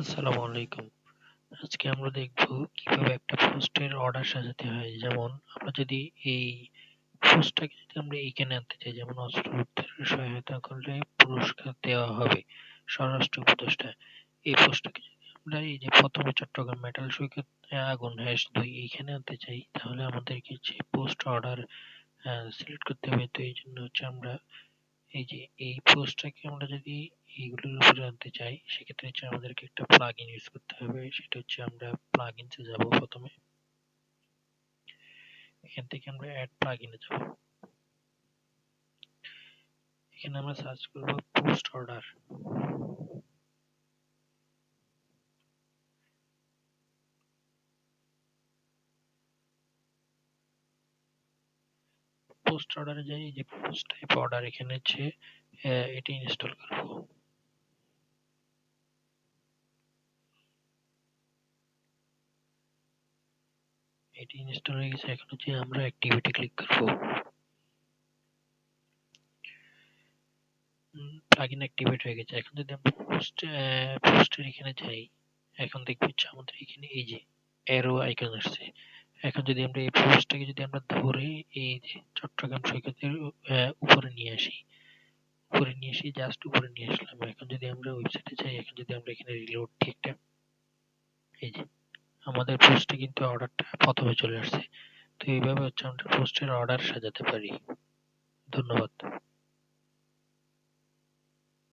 আসসালামু আলাইকুম। আজকে আমরা দেখব কিভাবে একটা পোস্টের অর্ডার সাজাতে হয়। যেমন আমরা যদি এই পোস্টটাকে যদি আমরা এইখানে আনতে চাই, যেমন অস্ত্র উদ্ধারে সহায়তা করলে পুরস্কার দেওয়া হবে স্বরাষ্ট্র উপদেষ্টা। এই পোস্টটাকে যদি আমরা এই যে প্রথমে চট্টগ্রাম মেটাল সৈকত আগুন #2 এইখানে আনতে চাই, তাহলে আমাদেরকে যে পোস্ট অর্ডার সিলেক্ট করতে হবে। তো এই জন্য হচ্ছে আমরা এই যে এই পোস্টটাকে আমরা যদি এইগুলোর উপরে আনতে চাই, সেক্ষেত্রে হচ্ছে আমাদেরকে একটা প্লাগইন ইউজ করতে হবে। সেটা হচ্ছে আমরা প্লাগইনসে যাব প্রথমে। এখান থেকে আমরা অ্যাড প্লাগইনে যাব। এখানে আমরা সার্চ করব পোস্ট অর্ডার। পোস্ট অর্ডারে যাই, এই যে পোস্ট টাইপ অর্ডার এখানে হচ্ছে এটি ইনস্টল করব। এটি ইনস্টল হয়ে গেছে। এখন হচ্ছে আমরা অ্যাক্টিভিটি ক্লিক করব। প্লাগইন অ্যাক্টিভেট হয়ে গেছে। এখন যদি আমরা পোস্টের এখানে যাই, এখন দেখব হচ্ছে আমাদের এখানে এই যে অ্যারো আইকন আসছে। এখন যদি আমরা এই পোস্টটাকে যদি আমরা ধরে এই যে চট্টগ্রাম সৈকতের উপরে নিয়ে আসি, জাস্ট উপরে নিয়ে আসলাম। এখন যদি আমরা ওয়েবসাইটে যাই, এখন যদি আমরা এখানে রিলোড দিই একটা, এই যে আমাদের পোস্টে কিন্তু অর্ডারটা প্রথমে চলে আসছে। তো এইভাবে হচ্ছে আমরা পোস্টের অর্ডার সাজাতে পারি। ধন্যবাদ।